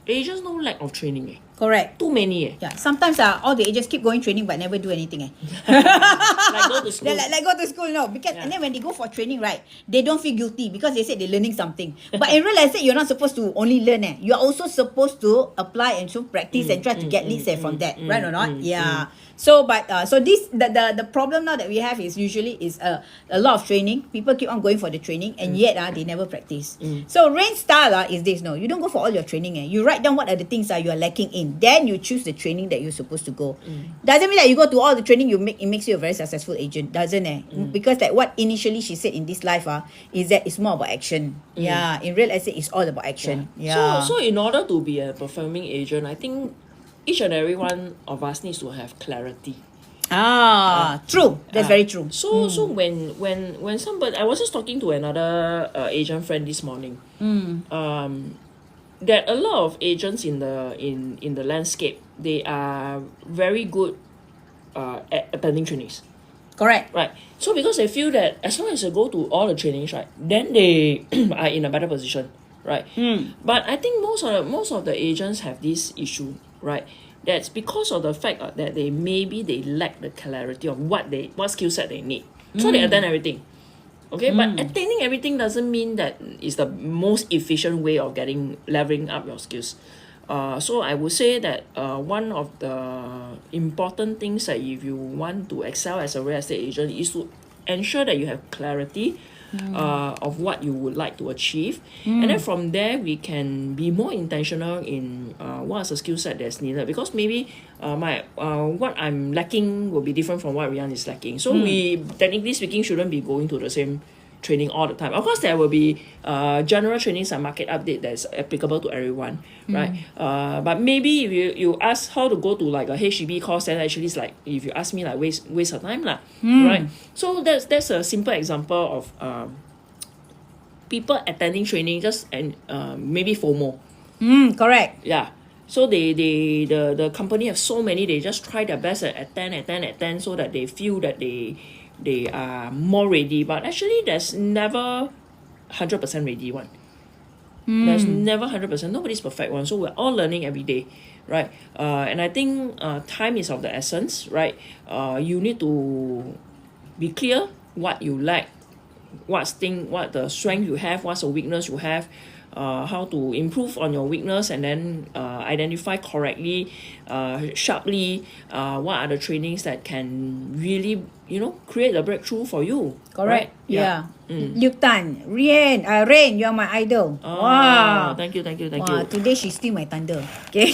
agents no lack of training. Correct. Too many. Yeah. Sometimes all the agents keep going training but never do anything. Like go to school. Like go to school, no. Because and then when they go for training, right, they don't feel guilty because they said they're learning something. But in real estate, you're not supposed to only learn. You're also supposed to apply and to practice and try to get leads from that, right or not? Yeah. So so this the problem now that we have is usually is a lot of training. People keep on going for the training and yet they never practice. So Rayne's style is this. No, you don't go for all your training. You write down what are the things you are lacking in. Then you choose the training that you're supposed to go. Doesn't mean that you go to all the training it makes you a very successful agent, doesn't it? Because like what initially she said in this life is that it's more about action. Yeah, in real estate it's all about action. Yeah. So in order to be a performing agent, I think each and every one of us needs to have clarity. True. That's very true. So when somebody, I was just talking to another agent friend this morning. That a lot of agents in the landscape, they are very good at attending trainings. Correct. Right. So because they feel that as long as they go to all the trainings, right, then they are in a better position, right? But I think most of the agents have this issue, right? That's because of the fact that they lack the clarity of what skill set they need. So they attend everything. Okay, but attaining everything doesn't mean that is the most efficient way of leveling up your skills. So I would say that one of the important things that if you want to excel as a real estate agent is to ensure that you have clarity of what you would like to achieve, and then from there we can be more intentional in what's the skill set that's needed, because maybe what I'm lacking will be different from what Riyan is lacking. So we, technically speaking, shouldn't be going to the same training all the time. Of course, there will be general trainings and market update that's applicable to everyone, right? But maybe if you ask how to go to like a HDB course, then actually it's like, if you ask me, like waste of time lah, right? So that's a simple example of people attending training just and maybe FOMO. Correct. Yeah. So the company have so many, they just try their best at attend so that they feel that they are more ready, but actually there's never 100% ready one. There's never 100%. Nobody's perfect one. So we're all learning every day, right? And I think time is of the essence, right? You need to be clear what you lack, what the strength you have, what's the weakness you have, how to improve on your weakness, and then identify correctly, sharply, what are the trainings that can really, create a breakthrough for you. Correct. Right? Yeah. Luke Tan, Rayne, you're my idol. Oh, wow. Thank you. Today she's still my thunder. Okay.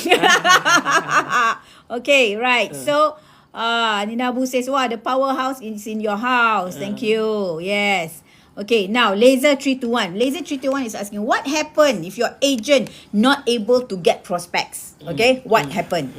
Okay, right. So Nina Abu says, wow, the powerhouse is in your house. Thank you. Yes. Okay, now Laser 321. Laser 321 is asking, what happened if your agent not able to get prospects? Okay, what happened?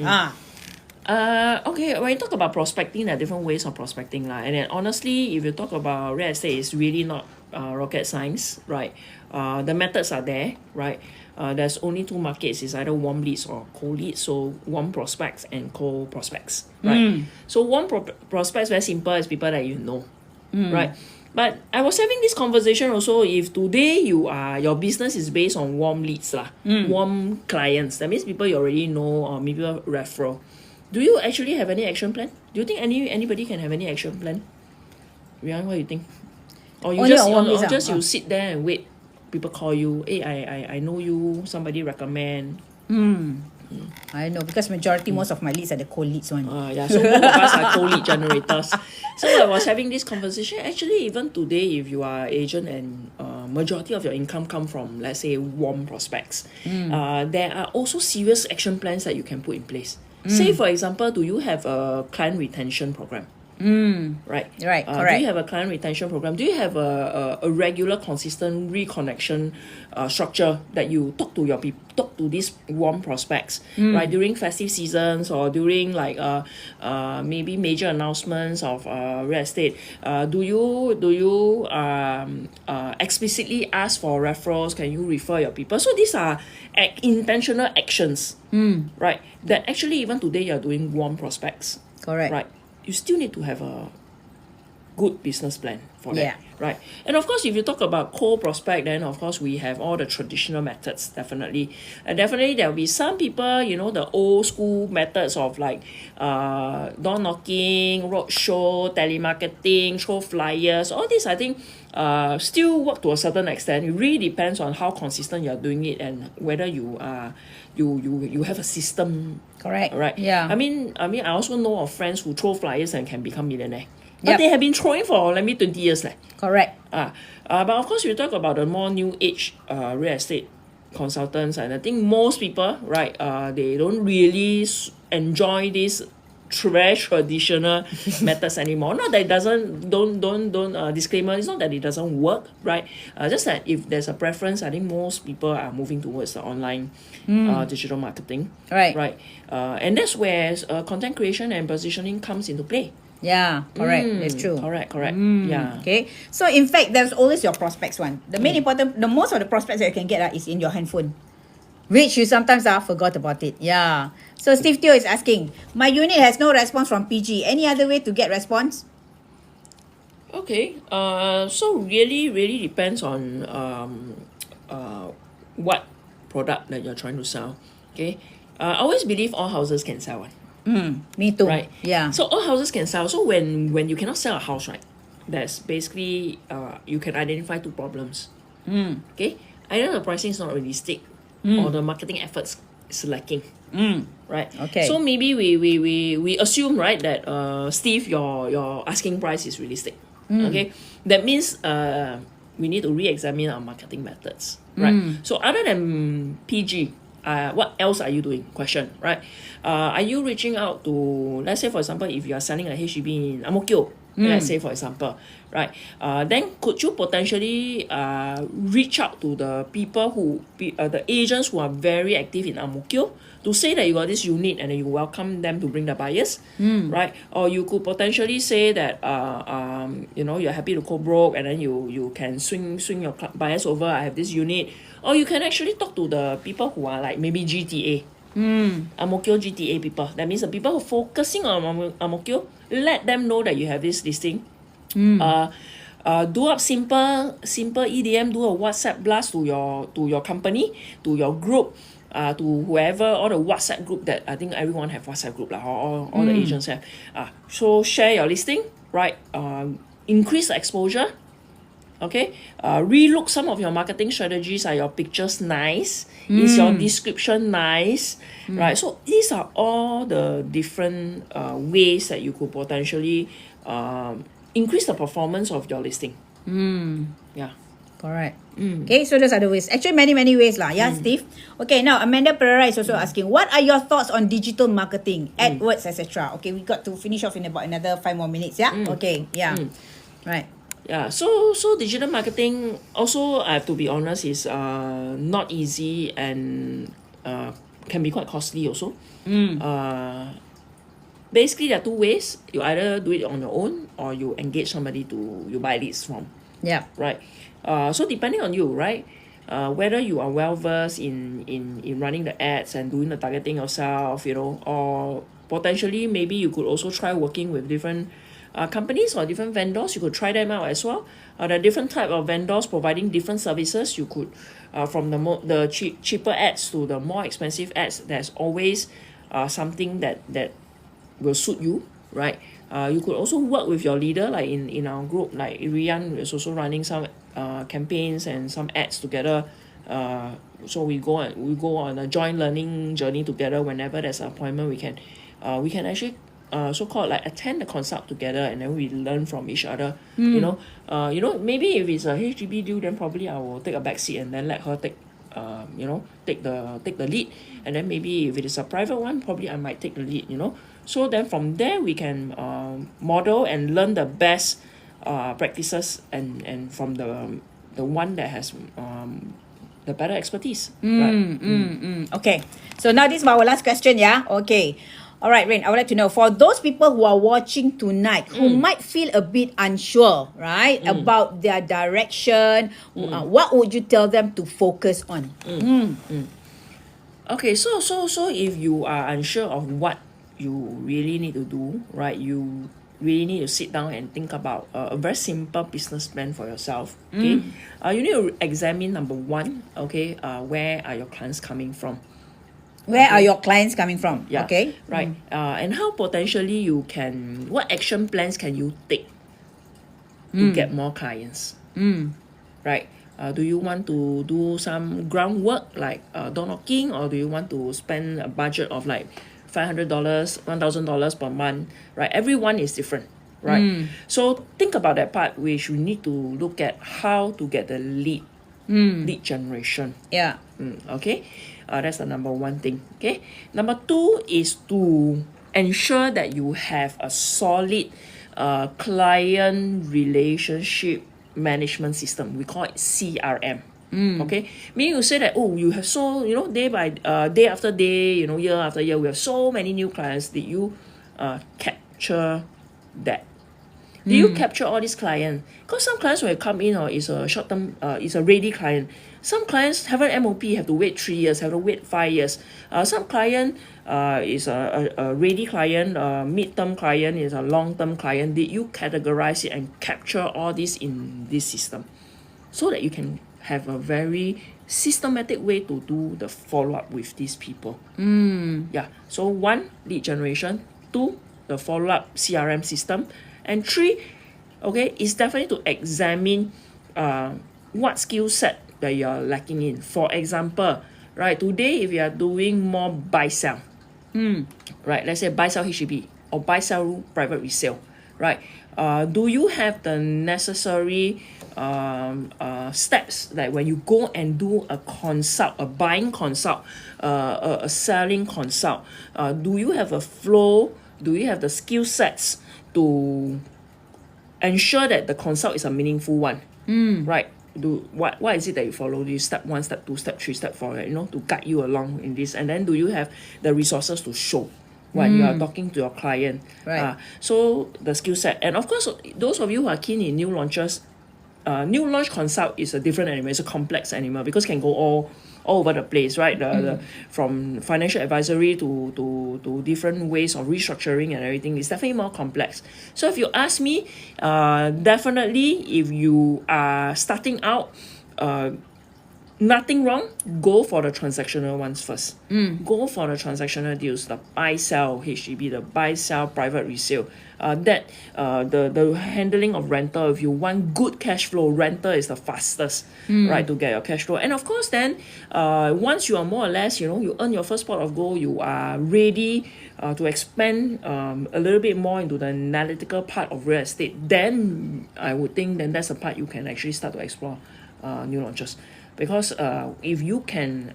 Okay, when you talk about prospecting, there are different ways of prospecting lah. And then honestly, if you talk about real estate, it's really not rocket science, right? The methods are there, right? There's only two markets, it's either warm leads or cold leads. So warm prospects and cold prospects, right? So warm prospects, very simple, is people that you know, right? But I was having this conversation also, if today your business is based on warm leads lah, warm clients, that means people you already know, or maybe a referral. Do you actually have any action plan? Do you think anybody can have any action plan? Riyan, what do you think? Or you just you sit there and wait, people call you, hey, I know you, somebody recommend. I know, because most of my leads are the cold leads one. Yeah, so both of us are cold lead generators. So I was having this conversation. Actually, even today, if you are agent and majority of your income come from, let's say, warm prospects, there are also serious action plans that you can put in place. Say, for example, do you have a client retention program? Right. Right, Do correct. you have a client retention program? Do you have a regular, consistent reconnection structure that you talk to your people, talk to these warm prospects, right, during festive seasons or during like maybe major announcements of real estate? Do you explicitly ask for referrals? Can you refer your people? So these are intentional actions, right? That actually even today you're doing warm prospects, Correct. right? You still need to have a good business plan for Yeah. that, right? And of course, if you talk about cold prospect, then of course we have all the traditional methods, definitely. And definitely there will be some people, you know, the old school methods of like door knocking, roadshow, telemarketing, throw flyers, all this I think still work to a certain extent. It really depends on how consistent you're doing it and whether you you have a system. Correct. Right. Yeah. I mean, I also know of friends who throw flyers and can become millionaire. But Yep. they have been throwing for let me 20 years. Correct. But of course, we talk about the more new age real estate consultants, and I think most people, right, they don't really enjoy this traditional methods anymore. Not that it doesn't, don't disclaimer, it's not that it doesn't work, right? Just that if there's a preference, I think most people are moving towards the online digital marketing. Right. Right. And that's where content creation and positioning comes into play. Yeah, correct. That's true. Correct. Yeah. Okay. So in fact, there's always your prospects one. The main important, the most of the prospects that you can get is in your handphone, which you sometimes forgot about it. Yeah. So Steve Teo is asking, my unit has no response from PG. Any other way to get response? Okay. So really depends on what product that you're trying to sell. Okay. I always believe all houses can sell one. Me too. Right. Yeah. So all houses can sell. So when you cannot sell a house, right, that's basically you can identify two problems. Okay. Either the pricing is not realistic, or the marketing efforts is lacking. Right. Okay. So maybe we assume, right, that Steve, your asking price is realistic. Okay. That means we need to re-examine our marketing methods. Right. So other than PG, what else are you doing? Question, right? Are you reaching out to, let's say for example, if you are selling a HDB in Ang Mo Kio, let's say for example, right? Then could you potentially reach out to the people the agents who are very active in Ang Mo Kio to say that you got this unit and then you welcome them to bring the buyers, right? Or you could potentially say that you're happy to co-broke and then you can swing your buyers over. I have this unit. Or you can actually talk to the people who are like maybe GTA. Ang Mo Kio GTA people. That means the people who are focusing on Ang Mo Kio, let them know that you have this listing. Do up simple EDM, do a WhatsApp blast to your company, to your group, to whoever, all the WhatsApp group that I think everyone have WhatsApp group, all the agents have. So share your listing, right? Increase the exposure. Okay, relook some of your marketing strategies. Are your pictures nice? Is your description nice? Right. So these are all the different ways that you could potentially increase the performance of your listing. Yeah. Correct. Okay, so those are the ways. Actually, many ways lah. Yeah, Steve. Okay, now Amanda Pereira is also asking, what are your thoughts on digital marketing, AdWords, etc.? Okay, we got to finish off in about another 5 more minutes. Yeah. Okay. Yeah. Right. Yeah, so digital marketing also, I have to be honest, is not easy and can be quite costly also. Basically, there are two ways. You either do it on your own or you engage somebody you buy leads from. Yeah. Right. So depending on you, right? Whether you are well versed in running the ads and doing the targeting yourself, or potentially maybe you could also try working with different companies or different vendors. You could try them out as well. There are different type of vendors providing different services. You could from the cheaper ads to the more expensive ads. There's always something that will suit you, right? You could also work with your leader, like in our group, like Riyan is also running some campaigns and some ads together. So we go on a joint learning journey together. Whenever there's an appointment, we can actually so-called like attend the consult together, and then we learn from each other. Maybe if it's a HDB deal, then probably I will take a back seat and then let her take take the lead, and then maybe if it is a private one, probably I might take the lead. So then from there we can model and learn the best practices and from the one that has the better expertise. Right. Okay. So now this is our last question, yeah? Okay. All right, Rayne, I would like to know, for those people who are watching tonight who might feel a bit unsure, right, about their direction, what would you tell them to focus on? Okay, so if you are unsure of what you really need to do, right, you really need to sit down and think about a very simple business plan for yourself. Okay, you need to examine number one. Okay, where are your clients coming from? Where are your clients coming from? Yeah. Okay. Right. And how potentially you can, what action plans can you take to get more clients? Right. Do you want to do some groundwork like door knocking, or do you want to spend a budget of like $500, $1,000 per month? Right. Everyone is different. Right. So think about that part, which you need to look at how to get the lead generation. Yeah. Okay. That's the number one thing. Okay. Number two is to ensure that you have a solid client relationship management system. We call it CRM. Okay. Meaning you say that, oh, you have so, day by day after day, year after year, we have so many new clients. Did you capture that? Did you capture all these clients? Because some clients will come in or is a short term, is a ready client. Some clients have an MOP, have to wait 3 years, have to wait 5 years. Some client is a ready client, mid-term client is a long-term client. Did you categorize it and capture all this in this system so that you can have a very systematic way to do the follow-up with these people? Yeah. So 1, lead generation. 2, the follow-up CRM system. And 3, okay, is definitely to examine what skill set that you're lacking in. For example, right, today if you are doing more buy-sell, right, let's say buy-sell HDB or buy-sell private resale, right, do you have the necessary steps, like when you go and do a consult, a buying consult, a selling consult, do you have a flow, do you have the skill sets to ensure that the consult is a meaningful one, right? What is it that you follow? Do you step 1, step 2, step 3, step 4, to guide you along in this? And then do you have the resources to show when you are talking to your client? Right. So the skill set. And of course, those of you who are keen in new launches, new launch consult is a different animal. It's a complex animal because it can go all over the place, right? The from financial advisory to different ways of restructuring and everything is definitely more complex. So if you ask me, definitely if you are starting out, nothing wrong, go for the transactional ones first. Go for the transactional deals, the buy-sell HDB, the buy-sell private resale. The handling of rental, if you want good cash flow, rental is the fastest, right, to get your cash flow. And of course then, once you are more or less, you earn your first pot of gold, you are ready to expand a little bit more into the analytical part of real estate, then I would think then that's the part you can actually start to explore new launches. Because if you can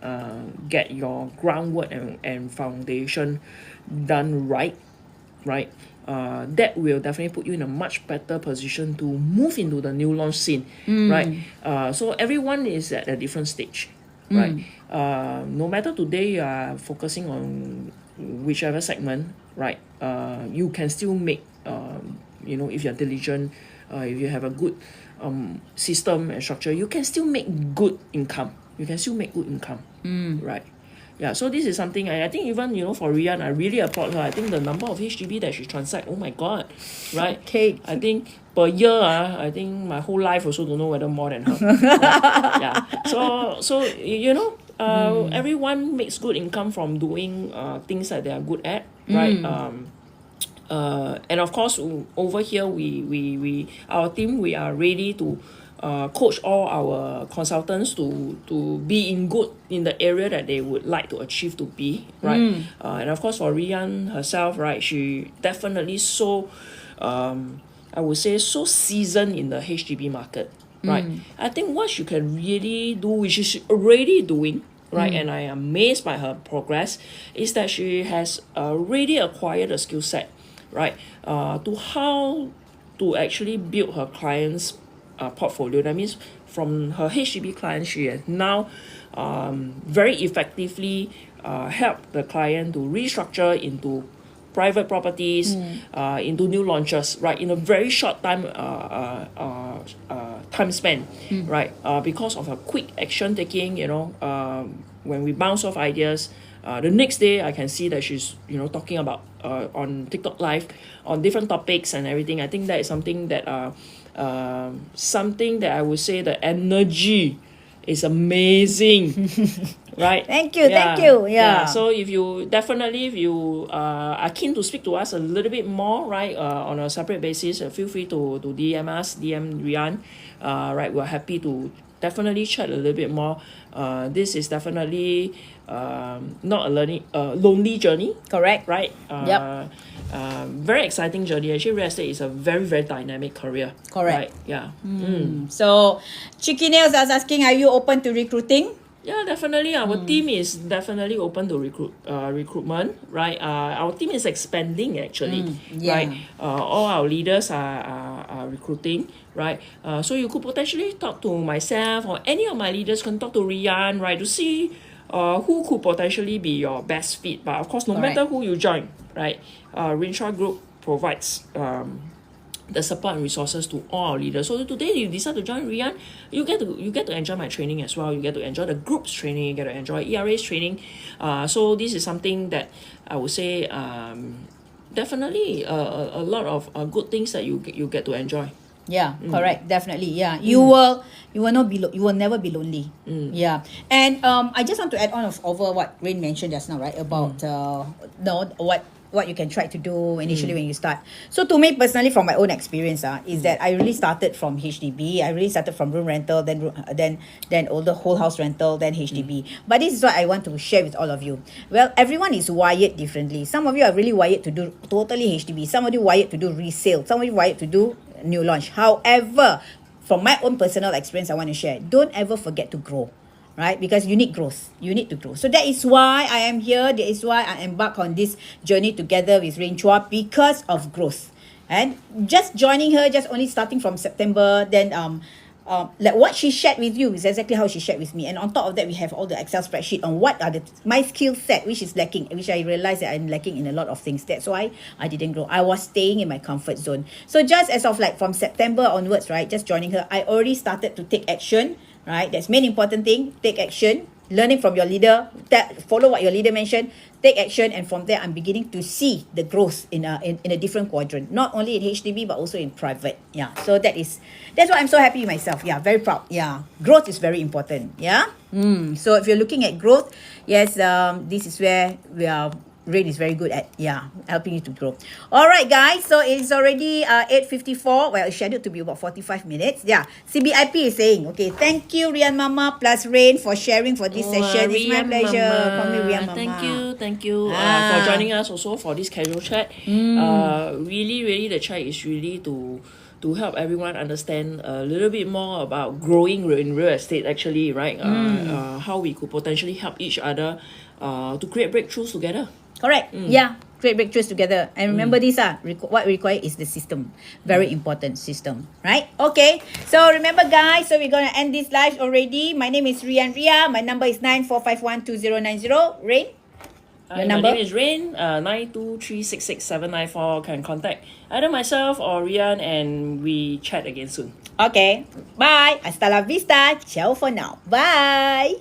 get your groundwork and foundation done right, that will definitely put you in a much better position to move into the new launch scene, right? So everyone is at a different stage, right? No matter today you are focusing on whichever segment, right? You can still make, if you're diligent, if you have a good system and structure, you can still make good income. Right? Yeah, so this is something I think even, for Riyan, I really applaud her. I think the number of HDB that she transacts, oh my God, right? Okay. I think per year, I think my whole life also don't know whether more than her. Yeah. So everyone makes good income from doing things that they are good at, right? And of course, over here, we our team, we are ready to coach all our consultants to be in the area that they would like to achieve to be, right? And of course, for Riyan herself, right, she definitely I would say so seasoned in the HDB market, right? I think what she can really do, which she's already doing, right, and I am amazed by her progress, is that she has already acquired a skill set, right, to how to actually build her clients' portfolio. That means from her HDB clients, she has now very effectively helped the client to restructure into private properties, into new launches, right, in a very short time span, right, because of a quick action taking, when we bounce off ideas, the next day I can see that she's talking about on TikTok live on different topics and everything. I think that is something that I would say the energy is amazing. Right. Thank you. Yeah. So if you are keen to speak to us a little bit more, right, on a separate basis, feel free to DM us, DM Riyan. Right, we're happy to definitely chat a little bit more. This is definitely not a lonely journey. Correct. Right. Yep. Very exciting journey. Actually, real estate is a very, very dynamic career. Correct. Right. Yeah. So, Chicky Nails was asking, are you open to recruiting? Yeah, definitely. Our team is definitely open to recruitment, right? Our team is expanding actually, right? All our leaders are recruiting, right? So you could potentially talk to myself or any of my leaders can talk to Riyan, right? To see who could potentially be your best fit. But of course, no matter who you join, right? Rayne Chua Group provides the support and resources to all our leaders. So today you decide to join Riyan, you get to enjoy my training as well. You get to enjoy the group's training. You get to enjoy ERA's training. So this is something that I would say definitely a lot of good things that you get to enjoy. Yeah, correct. Definitely. Yeah, you will never be lonely. Yeah, and I just want to add on over what Rayne mentioned just now, right? About what you can try to do initially when you start. So to me personally, from my own experience, is that I really started from HDB. I really started from room rental, then all the whole house rental, then HDB. But this is what I want to share with all of you. Well, everyone is wired differently. Some of you are really wired to do totally HDB. Some of you wired to do resale. Some of you wired to do new launch. However, from my own personal experience, I want to share, don't ever forget to grow. Right? Because you need growth. You need to grow. So that is why I am here. That is why I embark on this journey together with Rayne Chua, because of growth. And just joining her, just only starting from September, then like what she shared with you is exactly how she shared with me. And on top of that, we have all the Excel spreadsheet on what are my skill set, which is lacking, which I realized that I'm lacking in a lot of things. That's why I didn't grow. I was staying in my comfort zone. So just as of like from September onwards, right, just joining her, I already started to take action. Right, that's main important thing. Take action, learning from your leader, follow what your leader mentioned, take action, and from there I'm beginning to see the growth in a different quadrant, not only in HDB but also in private. Yeah, so that's why I'm so happy with myself. Yeah, very proud. Yeah, growth is very important. Yeah. So if you're looking at growth, yes, this is where Rayne is very good at, helping you to grow. All right, guys. So it's already 8:54. Well, it's scheduled to be about 45 minutes. Yeah. CBIP is saying, okay, thank you, Riyan Mama plus Rayne for sharing for this session. It's my pleasure. Call me Riyan Mama. Thank you for joining us also for this casual chat. Really, the chat is really to help everyone understand a little bit more about growing in real estate actually, right? How we could potentially help each other to create breakthroughs together. Correct. Yeah. Create breakthroughs together. And remember this, what we require is the system. Very important system. Right? Okay. So remember guys, so we're going to end this live already. My name is Riyan Ria. My number is 94512090. Rayne? Your number? My name is Rayne, 923666794. Can contact either myself or Riyan and we chat again soon. Okay. Bye. Hasta la vista. Ciao for now. Bye.